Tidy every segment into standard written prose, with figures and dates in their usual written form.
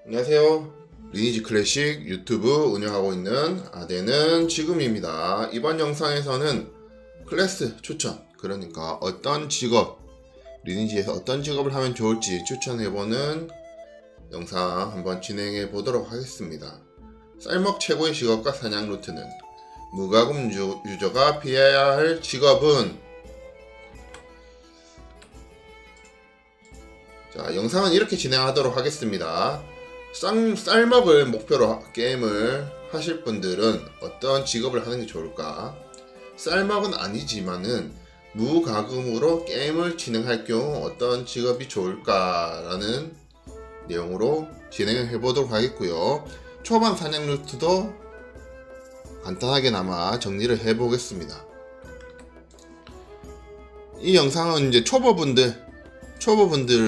안녕하세요. 리니지 클래식 유튜브 운영하고 있는 아대는 지금입니다. 이번 영상에서는 클래스 추천, 그러니까 어떤 직업, 리니지에서 어떤 직업을 하면 좋을지 추천해보는 영상 한번 진행해 보도록 하겠습니다. 쌀먹 최고의 직업과 사냥 루트는 무과금 유저가 피해야 할 직업은, 자, 영상은 이렇게 진행하도록 하겠습니다. 쌀먹을 목표로 게임을 하실 분들은 어떤 직업을 하는 게 좋을까? 쌀먹은 아니지만은 무과금으로 게임을 진행할 경우 어떤 직업이 좋을까라는 내용으로 진행을 해보도록 하겠고요. 초반 사냥 루트도 간단하게나마 정리를 해보겠습니다. 이 영상은 이제 초보분들을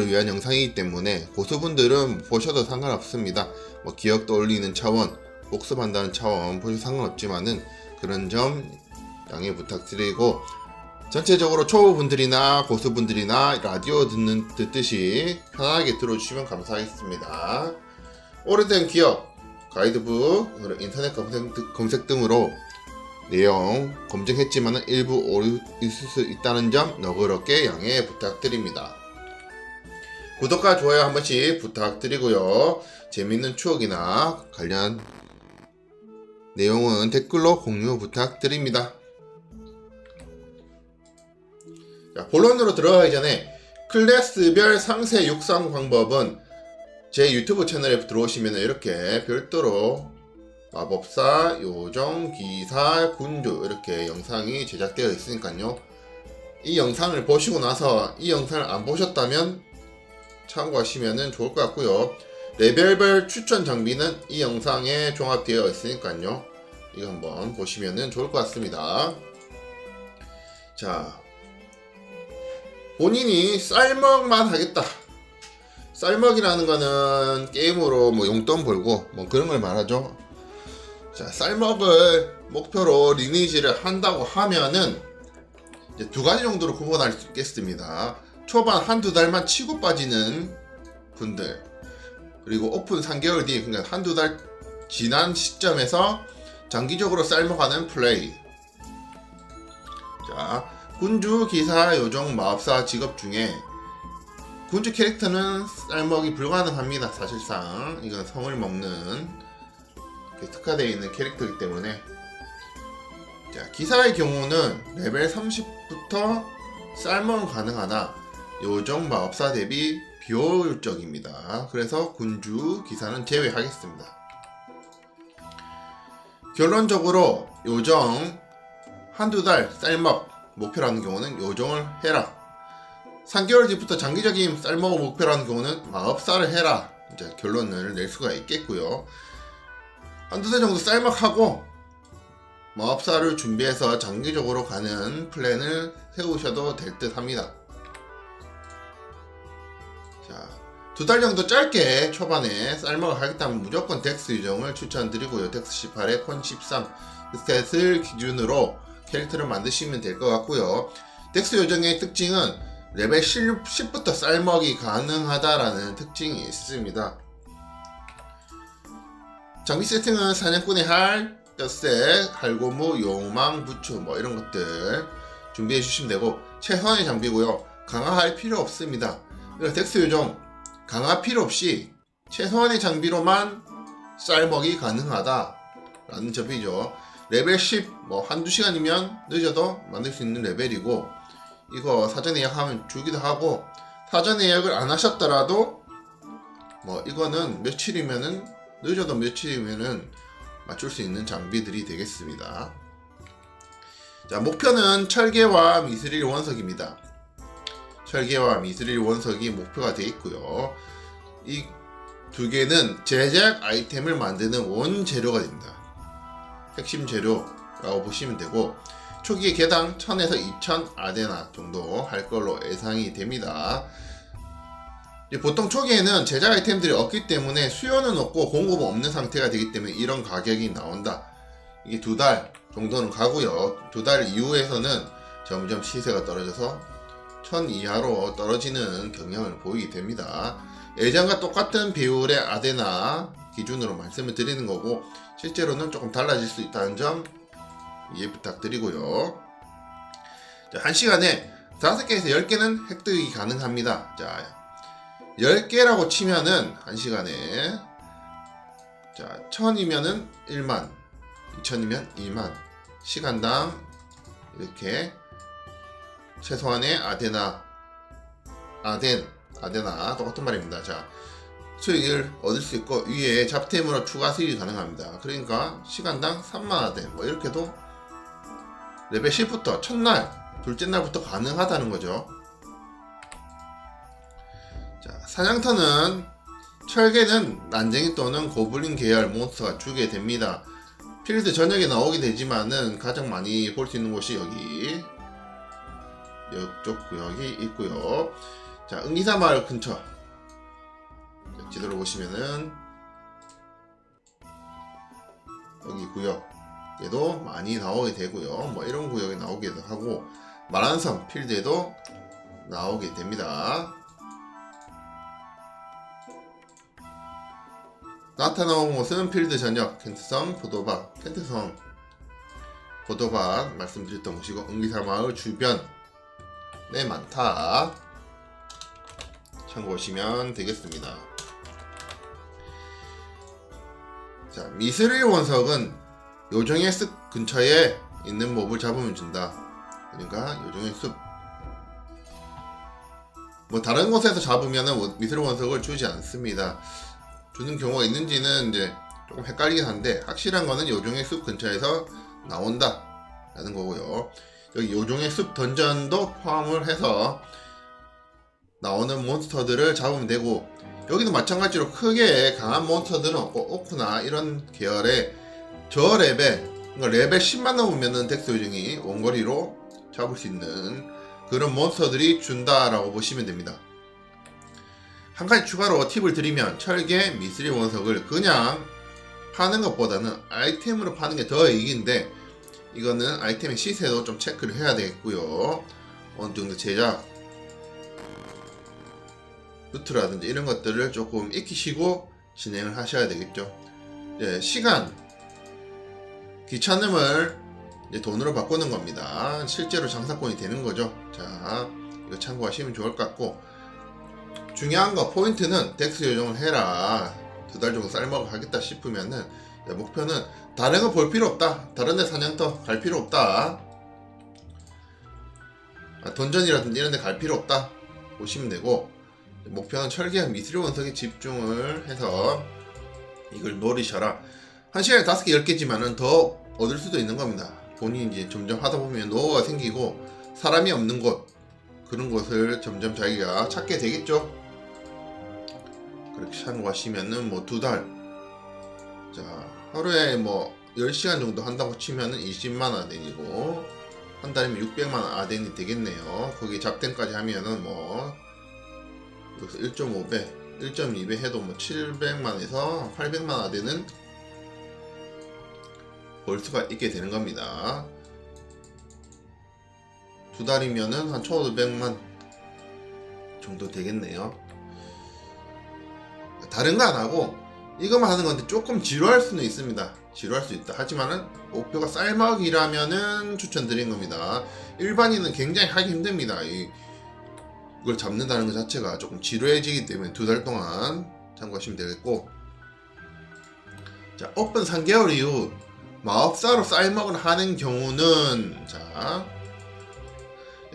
위한 영상이기 때문에 고수분들은 보셔도 상관없습니다. 뭐 기억 떠올리는 차원, 복습한다는 차원 보셔도 상관없지만은 그런 점 양해 부탁드리고, 전체적으로 초보분들이나 고수분들이나 라디오 듣듯이 편하게 들어주시면 감사하겠습니다. 오래된 기억, 가이드북, 인터넷 검색 등으로 내용 검증했지만 일부 오류 있을 수 있다는 점 너그럽게 양해 부탁드립니다. 구독과 좋아요 한 번씩 부탁드리고요. 재밌는 추억이나 관련 내용은 댓글로 공유 부탁드립니다. 자, 본론으로 들어가기 전에 클래스별 상세 육성 방법은 제 유튜브 채널에 들어오시면 이렇게 별도로 마법사, 요정, 기사, 군주 이렇게 영상이 제작되어 있으니까요. 이 영상을 보시고 나서 이 영상을 안 보셨다면 참고하시면 좋을 것 같고요. 레벨별 추천 장비는 이 영상에 종합되어 있으니까요. 이거 한번 보시면 좋을 것 같습니다. 자, 본인이 쌀먹만 하겠다. 쌀먹이라는 거는 게임으로 뭐 용돈 벌고 뭐 그런 걸 말하죠. 자, 쌀먹을 목표로 리니지를 한다고 하면은 이제 두 가지 정도로 구분할 수 있겠습니다. 초반 한두 달만 치고 빠지는 분들, 그리고 오픈 3개월 뒤, 그러니까 한두 달 지난 시점에서 장기적으로 쌀먹하는 플레이. 자, 군주, 기사, 요정, 마법사 직업 중에 군주 캐릭터는 쌀먹이 불가능합니다. 사실상 이건 성을 먹는 특화되어 있는 캐릭터이기 때문에. 자, 기사의 경우는 레벨 30부터 쌀먹은 가능하나 요정, 마법사 대비 비효율적입니다. 그래서 군주, 기사는 제외하겠습니다. 결론적으로 요정 한두 달 쌀먹 목표라는 경우는 요정을 해라. 3개월 뒤부터 장기적인 쌀먹을 목표라는 경우는 마법사를 해라. 이제 결론을 낼 수가 있겠고요. 한두 달 정도 쌀먹하고 마법사를 준비해서 장기적으로 가는 플랜을 세우셔도 될 듯 합니다. 자, 두 달 정도 짧게 초반에 쌀먹을 하겠다면 무조건 덱스 유정을 추천드리고요. 덱스 18에 콘 13 스탯을 기준으로 캐릭터를 만드시면 될 것 같고요. 덱스 요정의 특징은 레벨 10부터 쌀먹이 가능하다라는 특징이 있습니다. 장비 세팅은 사냥꾼의 할, 뼈색, 할고무, 용망, 부추 뭐 이런 것들 준비해 주시면 되고, 최선의 장비고요. 강화할 필요 없습니다. 그래서 덱스 요정 강화 필요 없이 최소한의 장비로만 쌀먹이 가능하다 라는 점이죠. 레벨 10 뭐 한두 시간이면 늦어도 만들 수 있는 레벨이고, 이거 사전 예약하면 주기도 하고, 사전 예약을 안 하셨더라도 뭐 이거는 며칠이면은, 늦어도 며칠이면은 맞출 수 있는 장비들이 되겠습니다. 자, 목표는 철계와 미스릴 원석입니다. 철계와 미스릴 원석이 목표가 되어 있고요. 이 두 개는 제작 아이템을 만드는 원재료가 됩니다. 핵심 재료라고 보시면 되고, 초기에 개당 1000에서 2000 아데나 정도 할 걸로 예상이 됩니다. 보통 초기에는 제작 아이템들이 없기 때문에 수요는 없고 공급은 없는 상태가 되기 때문에 이런 가격이 나온다. 이게 두 달 정도는 가고요. 두 달 이후에서는 점점 시세가 떨어져서 1000 이하로 떨어지는 경향을 보이게 됩니다. 예전과 똑같은 비율의 아데나 기준으로 말씀을 드리는 거고 실제로는 조금 달라질 수 있다는 점 이해 부탁드리고요. 자, 1시간에 5개에서 10개는 획득이 가능합니다. 자, 10개라고 치면은 1시간에 자, 1000이면은 1만, 2000이면 2만 시간당 이렇게 최소한의 아데나 똑같은 말입니다. 자, 수익을 얻을 수 있고 위에 잡템으로 추가 수익이 가능합니다. 그러니까 시간당 3만 아덴 뭐 이렇게도 레벨 10부터 첫날 둘째 날부터 가능하다는 거죠. 자, 사냥터는 철개는 난쟁이 또는 고블린 계열 몬스터가 주게 됩니다. 필드 전역에 나오게 되지만은 가장 많이 볼 수 있는 곳이 여기 이쪽 구역이 있고요. 자, 응기사 마을 근처 지도를 보시면은 여기 구역에도 많이 나오게 되고요. 뭐 이런 구역에 나오기도 하고 마란섬 필드에도 나오게 됩니다. 나타나온 곳은 필드 전역, 켄트섬, 포도밭 말씀드렸던 곳이고 응기사 마을 주변에 많다. 참고하시면 되겠습니다. 자, 미스릴 원석은 요정의 숲 근처에 있는 몹을 잡으면 준다. 그러니까 요정의 숲 뭐 다른 곳에서 잡으면은 미스릴 원석을 주지 않습니다. 주는 경우가 있는지는 이제 조금 헷갈리긴 한데 확실한 거는 요정의 숲 근처에서 나온다 라는 거고요. 여기 요정의 숲 던전도 포함을 해서 나오는 몬스터들을 잡으면 되고 여기도 마찬가지로 크게 강한 몬스터들은 없고 오크나 이런 계열의 저레벨 그러니까 레벨 10만 넘으면은 덱스 요정이 원거리로 잡을 수 있는 그런 몬스터들이 준다라고 보시면 됩니다. 한 가지 추가로 팁을 드리면 철개 미스릴 원석을 그냥 파는 것보다는 아이템으로 파는 게 더 이익인데 이거는 아이템의 시세도 좀 체크를 해야 되겠고요. 어느 정도 제작 루트라든지 이런 것들을 조금 익히시고 진행을 하셔야 되겠죠. 이제 시간 귀찮음을 이제 돈으로 바꾸는 겁니다. 실제로 장사꾼이 되는 거죠. 자, 이거 참고하시면 좋을 것 같고 중요한 거 포인트는 덱스 요정을 해라. 2달 정도 쌀먹을 하겠다 싶으면은 목표는 다른 거 볼 필요 없다. 다른 데 사냥터 갈 필요 없다. 던전이라든지 이런 데 갈 필요 없다 보시면 되고 목표는 철개와 미스릴 원석에 집중을 해서 이걸 노리셔라. 1시간에 5개 10개지만은 더 얻을 수도 있는 겁니다. 본인이 이제 점점 하다 보면 노하우가 생기고 사람이 없는 곳 그런 곳을 점점 자기가 찾게 되겠죠. 그렇게 참고하시면은 뭐 2달 자 하루에 뭐 10시간 정도 한다고 치면은 20만 아덴이고 한 달이면 600만 아덴이 되겠네요. 거기 잡템까지 하면은 뭐 여기서 1.5배 1.2배 해도 뭐 700만에서 800만 아덴은 벌 수가 있게 되는 겁니다. 2달이면은 한 1500만 정도 되겠네요. 다른 거 안 하고 이것만 하는 건데 조금 지루할 수는 있습니다. 지루할 수 있다. 하지만은 목표가 쌀먹이라면은 추천드린 겁니다. 일반인은 굉장히 하기 힘듭니다. 이걸 잡는다는 것 자체가 조금 지루해지기 때문에 2달 동안 참고하시면 되겠고 자 오픈 3개월 이후 마법사로 쌀먹을 하는 경우는 자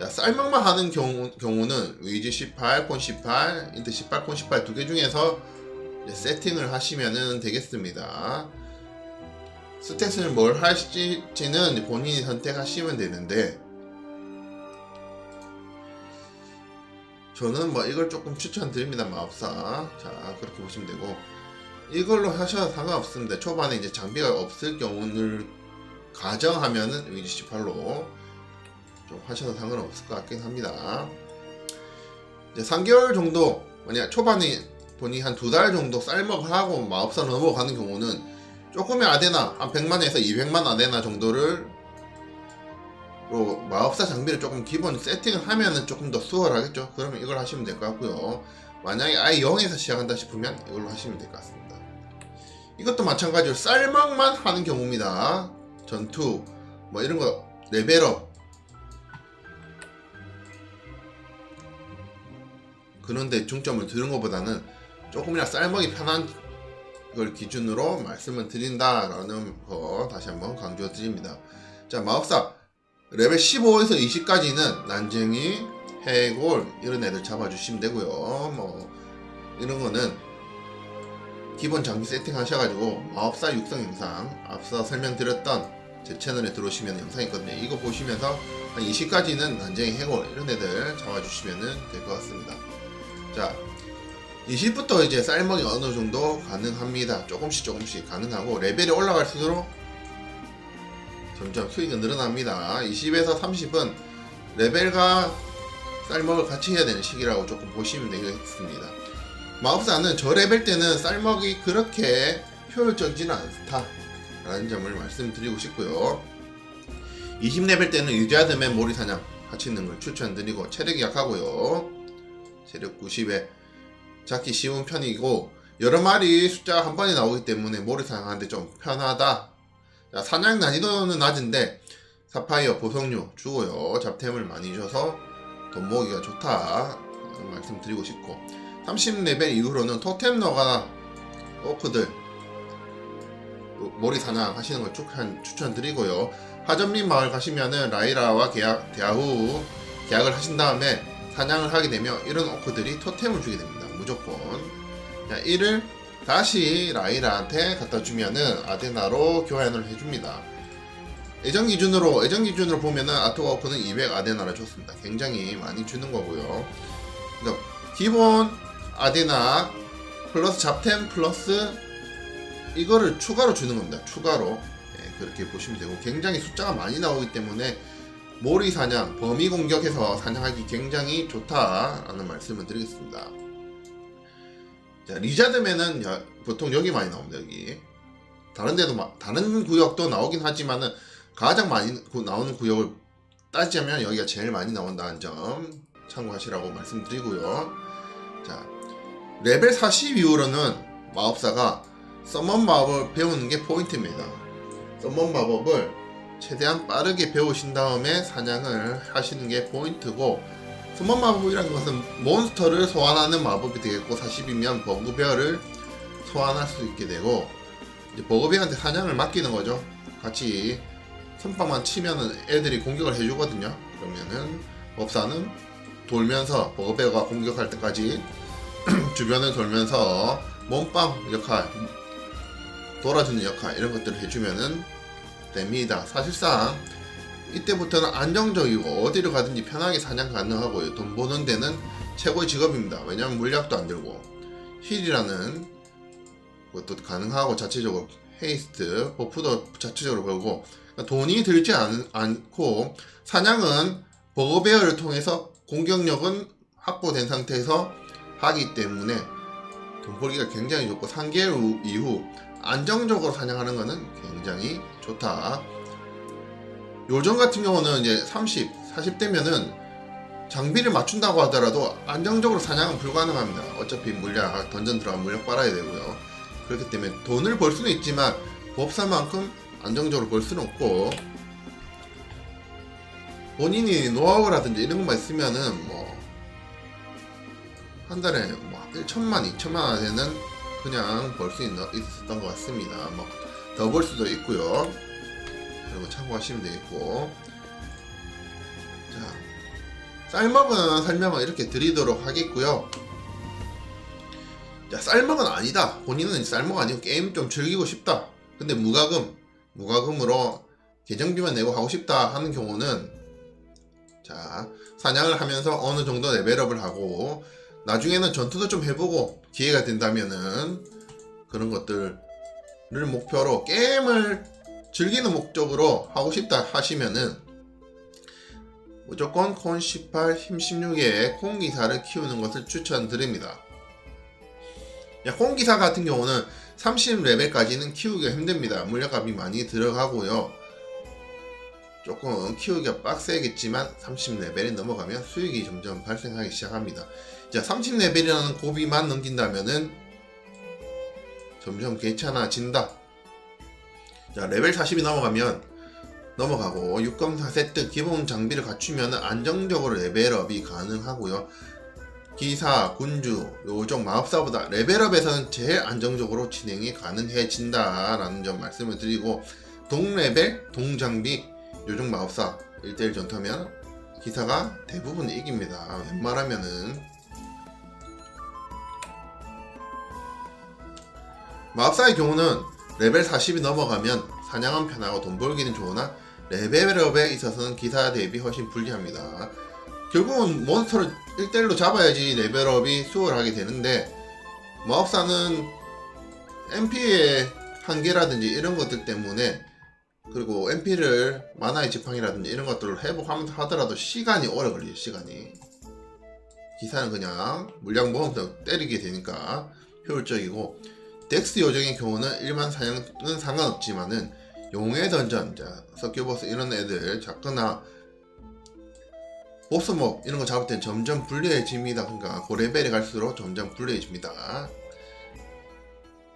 쌀먹만 하는 경우는 위즈 18, 콘 18, 인트 18, 콘 18 두 개 중에서 세팅을 하시면 되겠습니다. 스탯을 뭘 하실지는 본인이 선택하시면 되는데 저는 뭐 이걸 조금 추천드립니다. 마법사 자 그렇게 보시면 되고 이걸로 하셔도 상관없습니다. 초반에 이제 장비가 없을 경우를 가정하면은 위즈 18로 좀 하셔도 상관없을 것 같긴 합니다. 이제 3개월 정도 만약 초반에 본인이 한 2달 정도 쌀먹을 하고 마법사 넘어가는 경우는 조금의 아데나 한 100만에서 200만 아데나 정도를 마법사 장비를 조금 기본 세팅을 하면은 조금 더 수월하겠죠. 그러면 이걸 하시면 될 것 같고요. 만약에 아예 0에서 시작한다 싶으면 이걸로 하시면 될 것 같습니다. 이것도 마찬가지로 쌀먹만 하는 경우입니다. 전투 뭐 이런 거 레벨업 그런데 중점을 두는 것보다는 조금이나 쌀먹이 편한 걸 기준으로 말씀을 드린다라는 거 다시 한번 강조 드립니다. 자, 마법사 레벨 15에서 20까지는 난쟁이, 해골 이런 애들 잡아주시면 되고요. 뭐 이런 거는 기본 장비 세팅 하셔가지고 마법사 육성 영상 앞서 설명드렸던 제 채널에 들어오시면 영상 있거든요. 이거 보시면서 한 20까지는 난쟁이, 해골 이런 애들 잡아주시면 될 것 같습니다. 자, 20부터 이제 쌀먹이 어느 정도 가능합니다. 조금씩 가능하고 레벨이 올라갈수록 점점 수익은 늘어납니다. 20에서 30은 레벨과 쌀먹을 같이 해야 되는 시기라고 조금 보시면 되겠습니다. 마법사는 저 레벨 때는 쌀먹이 그렇게 효율적이지는 않다 라는 점을 말씀드리고 싶고요. 20레벨 때는 유자드맨 모리사냥 같이 있는 걸 추천드리고 체력이 약하고요. 체력 90에 잡기 쉬운 편이고 여러 마리 숫자가 한 번에 나오기 때문에 모리사냥하는데 좀 편하다. 자, 사냥 난이도는 낮은데 사파이어, 보석류 주고요. 잡템을 많이 줘서 돈 모으기가 좋다 말씀드리고 싶고 30레벨 이후로는 토템 너가 오크들 모리사냥 하시는 걸 추천드리고요. 하전민 마을 가시면은 라이라와 대화 후 계약을 하신 다음에 사냥을 하게 되면 이런 오크들이 토템을 주게 됩니다. 무조건. 자, 이를 다시 라이라한테 갖다 주면은 아데나로 교환을 해줍니다. 예전 기준으로 보면은 아토가 오크는 200 아데나를 줬습니다. 굉장히 많이 주는 거고요. 그러니까 기본 아데나 플러스 잡템 플러스 이거를 추가로 주는 겁니다. 추가로. 네, 그렇게 보시면 되고 굉장히 숫자가 많이 나오기 때문에 모리 사냥, 범위 공격해서 사냥하기 굉장히 좋다라는 말씀을 드리겠습니다. 자, 리자드맨은 보통 여기 많이 나옵니다. 여기 다른 구역도 나오긴 하지만은 가장 많이 나오는 구역을 따지자면 여기가 제일 많이 나온다는 점 참고하시라고 말씀드리고요. 자, 레벨 40 이후로는 마법사가 서먼 마법을 배우는 게 포인트입니다. 서먼 마법을 최대한 빠르게 배우신 다음에 사냥을 하시는 게 포인트고 서먼 마법이라는 것은 몬스터를 소환하는 마법이 되겠고 40이면 버그베어를 소환할 수 있게 되고 이제 버그베어한테 사냥을 맡기는 거죠. 같이 선빵만 치면은 애들이 공격을 해주거든요. 그러면은 법사는 돌면서 버그베어가 공격할 때까지 주변을 돌면서 몸빵 역할, 돌아주는 역할 이런 것들을 해주면은 됩니다. 사실상 이때부터는 안정적이고 어디를 가든지 편하게 사냥 가능하고요. 돈 버는 데는 최고의 직업입니다. 왜냐면 물약도 안 들고 힐이라는 것도 가능하고 자체적으로 헤이스트, 버프도 자체적으로 벌고 그러니까 돈이 들지 않고 사냥은 버그베어를 통해서 공격력은 확보된 상태에서 하기 때문에 돈 벌기가 굉장히 좋고 3개월 이후 안정적으로 사냥하는 것은 굉장히 좋다. 요즘 같은 경우는 이제 30, 40대면은 장비를 맞춘다고 하더라도 안정적으로 사냥은 불가능합니다. 어차피 물약, 던전 들어가면 물약 빨아야 되고요. 그렇기 때문에 돈을 벌 수는 있지만 법사만큼 안정적으로 벌 수는 없고 본인이 노하우라든지 이런 것만 있으면은 뭐 한 달에 뭐 1천만, 2천만 원에는 그냥 벌 수 있었던 것 같습니다. 뭐 더 벌 수도 있고요. 그리고 참고하시면 되겠고 자, 쌀먹은 설명을 이렇게 드리도록 하겠고요. 자, 쌀먹은 아니다. 본인은 쌀먹 아니고 게임 좀 즐기고 싶다. 근데 무과금으로 계정비만 내고 하고 싶다 하는 경우는 자, 사냥을 하면서 어느 정도 레벨업을 하고 나중에는 전투도 좀 해보고 기회가 된다면은 그런 것들을 목표로 게임을 즐기는 목적으로 하고 싶다 하시면은 무조건 콘 18, 힘 16의 콩기사를 키우는 것을 추천드립니다. 콩기사 같은 경우는 30레벨까지는 키우기가 힘듭니다. 물약값이 많이 들어가고요. 조금 키우기가 빡세겠지만 30레벨이 넘어가면 수익이 점점 발생하기 시작합니다. 자 30레벨이라는 고비만 넘긴다면은 점점 괜찮아진다. 자 레벨 40이 넘어가고 6검4세트 기본 장비를 갖추면 안정적으로 레벨업이 가능하고요. 기사, 군주, 요정, 마법사보다 레벨업에서는 제일 안정적으로 진행이 가능해진다 라는 점 말씀을 드리고, 동레벨, 동장비, 요정, 마법사 1대1 전투하면 기사가 대부분 이깁니다. 웬만하면은. 마법사의 경우는 레벨 40이 넘어가면 사냥은 편하고 돈 벌기는 좋으나 레벨업에 있어서는 기사 대비 훨씬 불리합니다. 결국은 몬스터를 1대1로 잡아야지 레벨업이 수월하게 되는데, 마법사는 MP의 한계라든지 이런 것들 때문에, 그리고 MP를 만화의 지팡이라든지 이런 것들을 회복하면서 하더라도 시간이 오래 걸려요. 시간이. 기사는 그냥 물량 모으면서 때리게 되니까 효율적이고, 덱스 요정의 경우는 일반 사냥은 상관없지만은 용의 던전, 자, 서큐버스 이런 애들 잡거나 보스몹 이런 거 잡을 땐 점점 불리해집니다. 그러니까 고레벨이 갈수록 점점 불리해집니다.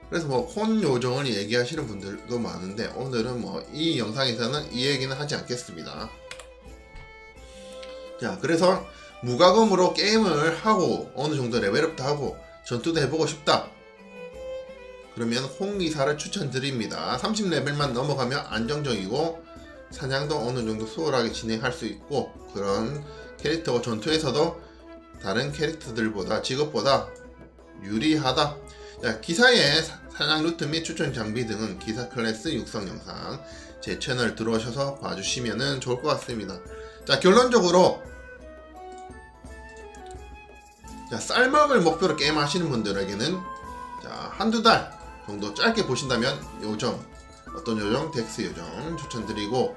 그래서 뭐 콘 요정을 얘기하시는 분들도 많은데, 오늘은 뭐 이 영상에서는 이 얘기는 하지 않겠습니다. 자, 그래서 무과금으로 게임을 하고 어느 정도 레벨업도 하고 전투도 해보고 싶다. 그러면 홍기사를 추천드립니다. 30레벨만 넘어가면 안정적이고 사냥도 어느 정도 수월하게 진행할 수 있고, 그런 캐릭터가 전투에서도 다른 캐릭터들보다 직업보다 유리하다. 자, 기사의 사냥 루트 및 추천 장비 등은 기사 클래스 육성 영상 제 채널 들어오셔서 봐주시면 좋을 것 같습니다. 자, 결론적으로 자, 쌀먹을 목표로 게임 하시는 분들에게는 자, 한두 달 정도 짧게 보신다면 요정, 어떤 요정, 덱스 요정 추천드리고,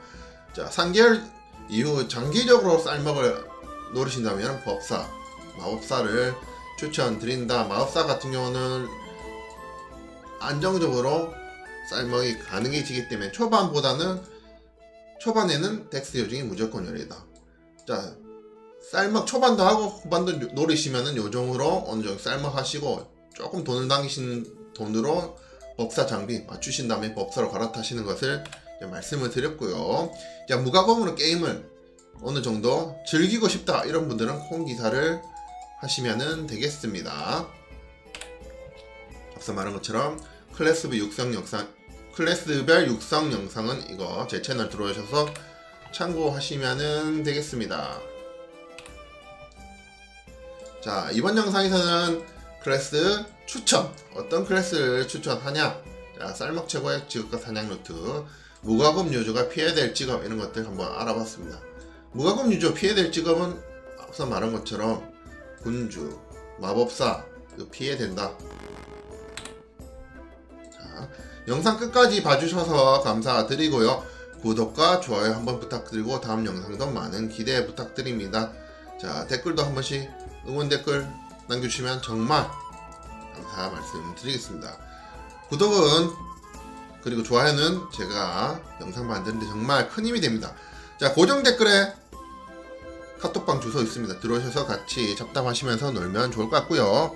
자 3개월 이후 장기적으로 쌀먹을 노리신다면 법사, 마법사를 추천드린다. 마법사 같은 경우는 안정적으로 쌀먹이 가능해지기 때문에 초반에는 덱스 요정이 무조건 요리다. 자 쌀먹 초반도 하고 후반도 노리시면은 요정으로 어느 정도 쌀먹 하시고, 조금 돈을 당기시는 돈으로 법사 장비 맞추신 다음에 법사로 갈아타시는 것을 말씀을 드렸고요. 자, 무과금으로 게임을 어느 정도 즐기고 싶다 이런 분들은 콩기사를 하시면 되겠습니다. 앞서 말한 것처럼 클래스별 육성 영상은 이거 제 채널 들어오셔서 참고하시면 되겠습니다. 자, 이번 영상에서는 클래스 추천, 어떤 클래스를 추천하냐, 자, 쌀먹 최고의 직업과 사냥 루트, 무과금 유저가 피해야 될 직업 이런 것들 한번 알아봤습니다. 무과금 유저 피해야 될 직업은 앞서 말한 것처럼 군주, 마법사 이거 피해야 된다. 자, 영상 끝까지 봐주셔서 감사드리고요. 구독과 좋아요 한번 부탁드리고 다음 영상도 많은 기대 부탁드립니다. 자, 댓글도 한 번씩 응원 댓글 남겨주시면 정말 감사 말씀드리겠습니다. 구독은 그리고 좋아요는 제가 영상 만드는데 정말 큰 힘이 됩니다. 자, 고정 댓글에 카톡방 주소 있습니다. 들어오셔서 같이 잡담하시면서 놀면 좋을 것 같고요.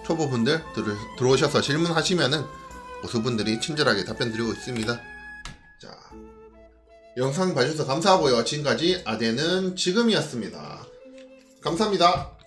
초보분들 들어오셔서 질문하시면은 고수분들이 친절하게 답변 드리고 있습니다. 자, 영상 봐주셔서 감사하고요. 지금까지 아대는 지금이었습니다. 감사합니다.